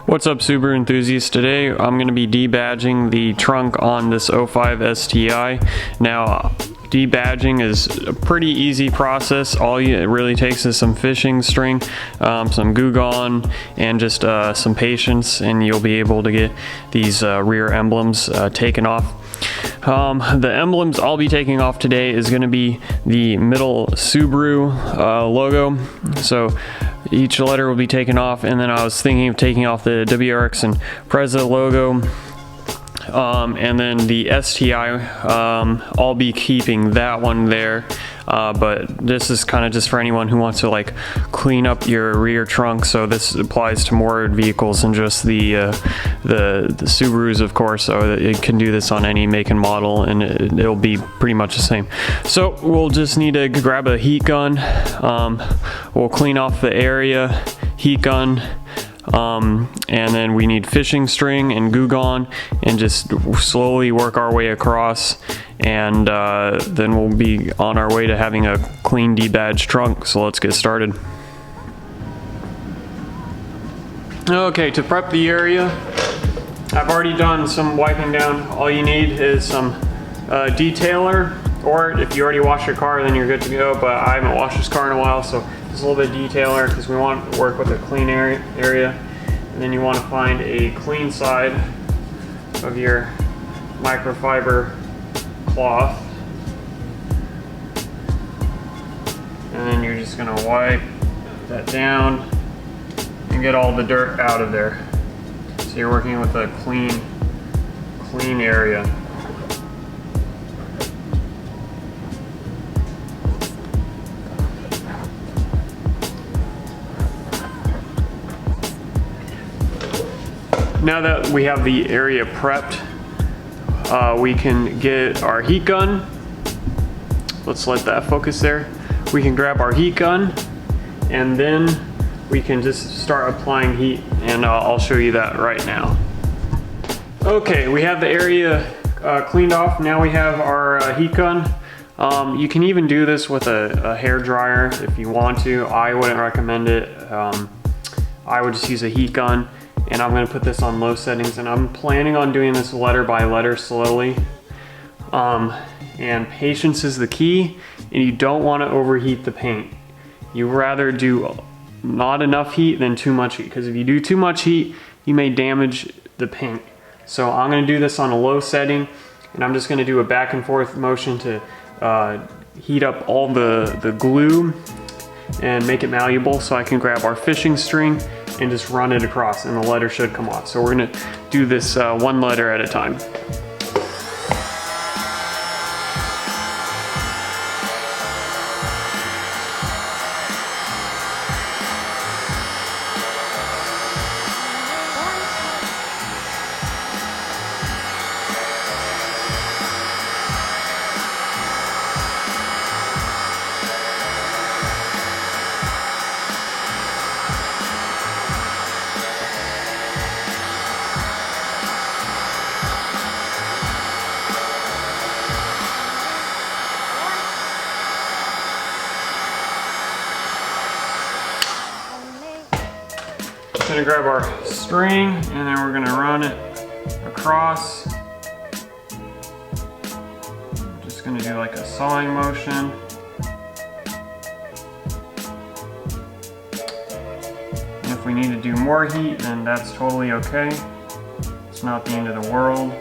What's up, Subaru enthusiasts? Today I'm going to be debadging the trunk on this 05 STI. Now, debadging is a pretty easy process. All it really takes is some fishing string, some Goo Gone, and just some patience, and you'll be able to get these rear emblems taken off. The emblems I'll be taking off today is going to be the middle Subaru logo. So each letter will be taken off, and then I was thinking of taking off the WRX and Pryces logo. And then the STI, I'll be keeping that one there, but this is kind of just for anyone who wants to like clean up your rear trunk. So this applies to more vehicles than just the Subarus, of course. So it can do this on any make and model, and it'll be pretty much the same. So we'll just need to grab a heat gun. We'll clean off the area, heat gun. And then we need fishing string and Goo Gone, and just slowly work our way across, and then we'll be on our way to having a clean debadged trunk. So let's get started. Okay, to prep the area, I've already done some wiping down. All you need is some detailer, or if you already washed your car, then you're good to go, but I haven't washed this car in a while, so just a little bit of detailer because we want to work with a clean area. And then you want to find a clean side of your microfiber cloth, and then you're just going to wipe that down and get all the dirt out of there. So you're working with a clean area. Now that we have the area prepped, we can get our heat gun. Let's let that focus there. We can grab our heat gun, and then we can just start applying heat, and I'll show you that right now. Okay, we have the area cleaned off. Now we have our heat gun. You can even do this with a hair dryer if you want to. I wouldn't recommend it. I would just use a heat gun. And I'm going to put this on low settings, and I'm planning on doing this letter by letter slowly. And patience is the key, and you don't want to overheat the paint. You rather do not enough heat than too much heat, because if you do too much heat, you may damage the paint. So I'm going to do this on a low setting, and I'm just going to do a back and forth motion to heat up all the glue and make it malleable, so I can grab our fishing string and just run it across, and the letter should come off. So we're gonna do this one letter at a time. Gonna grab our string, and then we're gonna run it across. Just gonna do like a sawing motion. And if we need to do more heat, then that's totally okay. It's not the end of the world.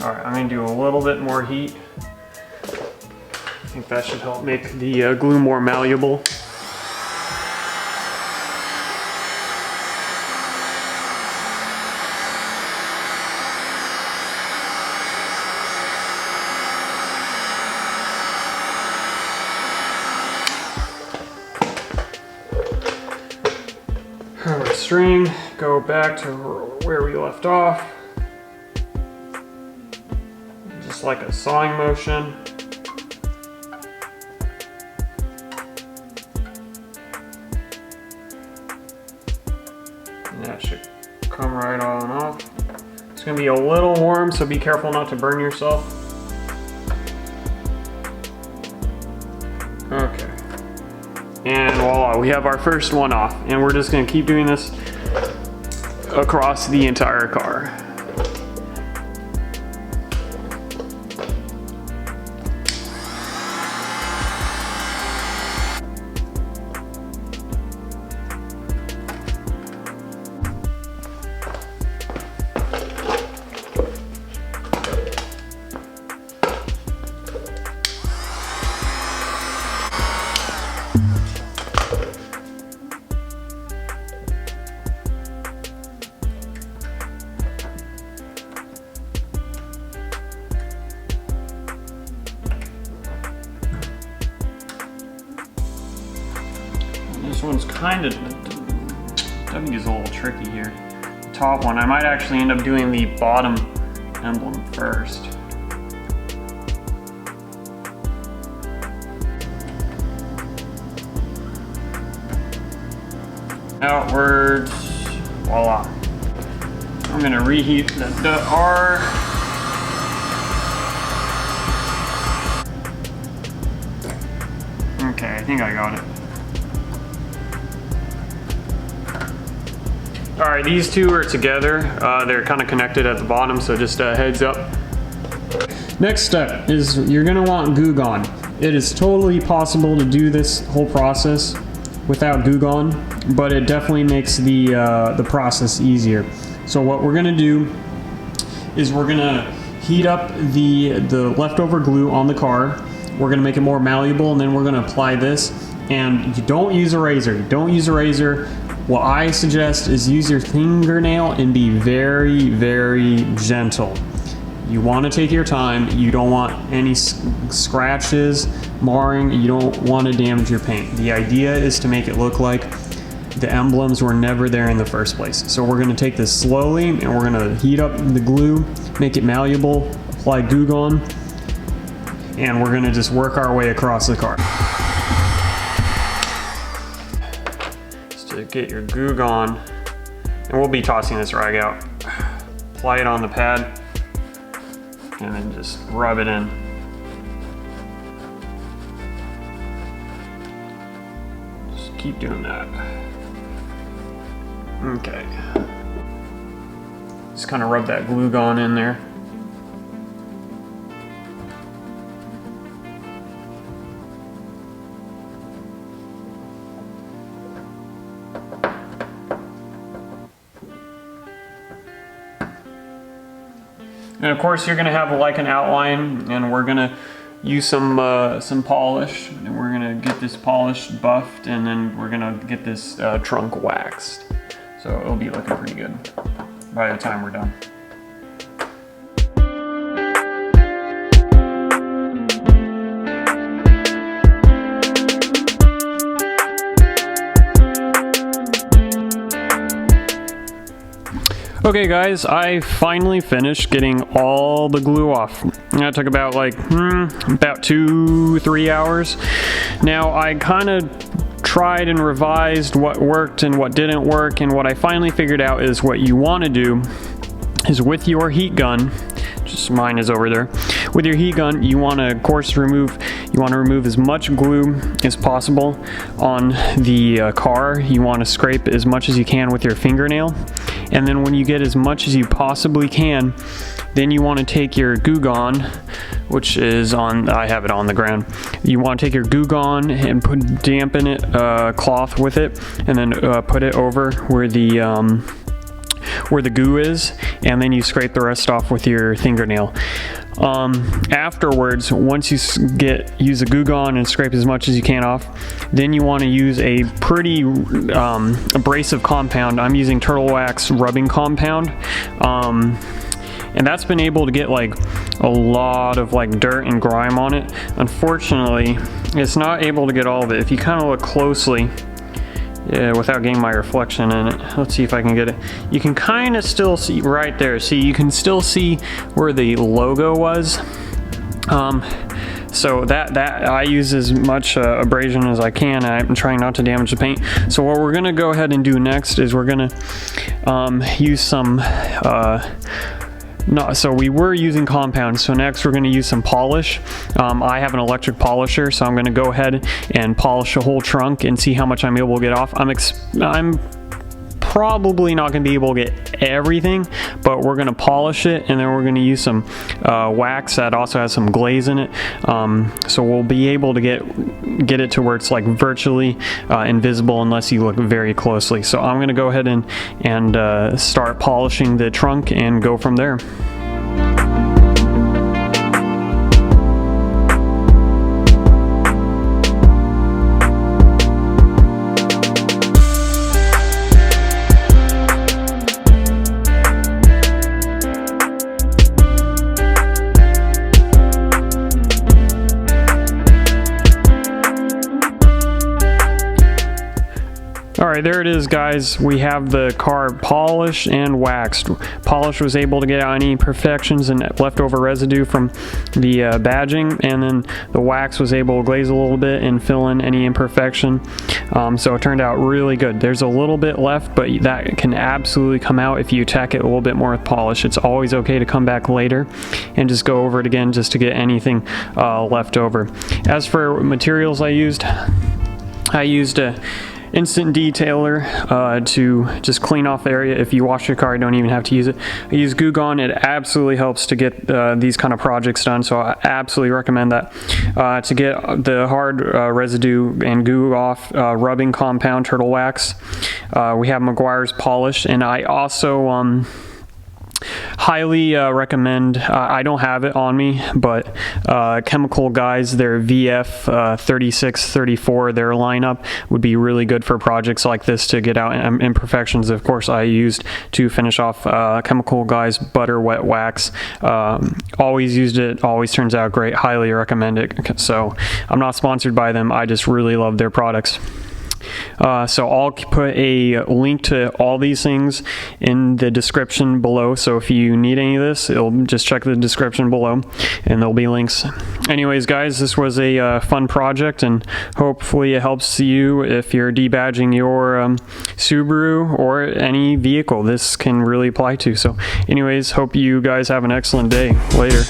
All right, I'm gonna do a little bit more heat. I think that should help make the glue more malleable. Our string, go back to where we left off. Just like a sawing motion. And that should come right on off. It's gonna be a little warm, so be careful not to burn yourself. Okay. And voila, we have our first one off, and we're just gonna keep doing this across the entire car. This one's kind of, I think it's a little tricky here. The top one, I might actually end up doing the bottom emblem first. Outwards, voila. I'm gonna reheat the R. Okay, I think I got it. All right, these two are together. They're kind of connected at the bottom, so just a heads up. Next step is you're gonna want Goo Gone. It is totally possible to do this whole process without Goo Gone, but it definitely makes the process easier. So what we're gonna do is we're gonna heat up the leftover glue on the car. We're gonna make it more malleable, and then we're gonna apply this. And you don't use a razor. You don't use a razor. What I suggest is use your fingernail and be very, very gentle. You want to take your time. You don't want any scratches, marring. You don't want to damage your paint. The idea is to make it look like the emblems were never there in the first place. So we're going to take this slowly, and we're going to heat up the glue, make it malleable, apply Goo Gone, and we're going to just work our way across the car. Get your Goo Gone, and we'll be tossing this rag out. Apply it on the pad, and then just rub it in. Just keep doing that. Okay. Just kind of rub that Goo Gone in there. And of course, you're going to have like an outline, and we're going to use some polish, and we're going to get this polish buffed, and then we're going to get this trunk waxed. So it'll be looking pretty good by the time we're done. Okay guys, I finally finished getting all the glue off. That took about like, about 2-3 hours. Now I kind of tried and revised what worked and what didn't work, and what I finally figured out is what you want to do is with your heat gun, just mine is over there, with your heat gun you want to of course remove as much glue as possible on the car. You want to scrape as much as you can with your fingernail, and then when you get as much as you possibly can, then you want to take your Goo Gone, which is on, I have it on the ground. You want to take your Goo Gone and dampen it, cloth with it, and then put it over where the goo is, and then you scrape the rest off with your fingernail. Afterwards, once you use a Goo Gone and scrape as much as you can off, then you want to use a pretty abrasive compound. I'm using Turtle Wax rubbing compound, and that's been able to get like a lot of like dirt and grime on it. Unfortunately, it's not able to get all of it. If you kind of look closely, without getting my reflection in it, let's see if I can get it. You can kind of still see right there. See, you can still see where the logo was. So that I use as much abrasion as I can. I'm trying not to damage the paint. So what we're gonna go ahead and do next is we're gonna use some No, so we were using compound, so next we're going to use some polish. I have an electric polisher, so I'm going to go ahead and polish the whole trunk and see how much I'm able to get off. I'm probably not going to be able to get everything, but we're going to polish it, and then we're going to use some wax that also has some glaze in it, so we'll be able to get it to where it's like virtually invisible unless you look very closely. So I'm going to go ahead and start polishing the trunk and go from there. Alright, there it is, guys. We have the car polished and waxed. Polish was able to get out any imperfections and leftover residue from the badging, and then the wax was able to glaze a little bit and fill in any imperfection. So it turned out really good. There's a little bit left, but that can absolutely come out if you tack it a little bit more with polish. It's always okay to come back later and just go over it again just to get anything left over. As for materials I used a instant detailer to just clean off the area. If you wash your car, you don't even have to use it. I use Goo Gone. It absolutely helps to get these kind of projects done, so I absolutely recommend that. To get the hard residue and goo off, rubbing compound turtle wax. We have Meguiar's polish, and I also highly recommend, I don't have it on me, but Chemical guys, their VF 3634, their lineup would be really good for projects like this to get out imperfections. Of course, I used to finish off Chemical guys butter wet wax. Always used it, always turns out great. Highly recommend it. So I'm not sponsored by them, I just really love their products. So I'll put a link to all these things in the description below, so if you need any of this, it'll just check the description below and there'll be links. Anyways, guys, this was a fun project, and hopefully it helps you if you're debadging your Subaru or any vehicle this can really apply to. So anyways, hope you guys have an excellent day. Later.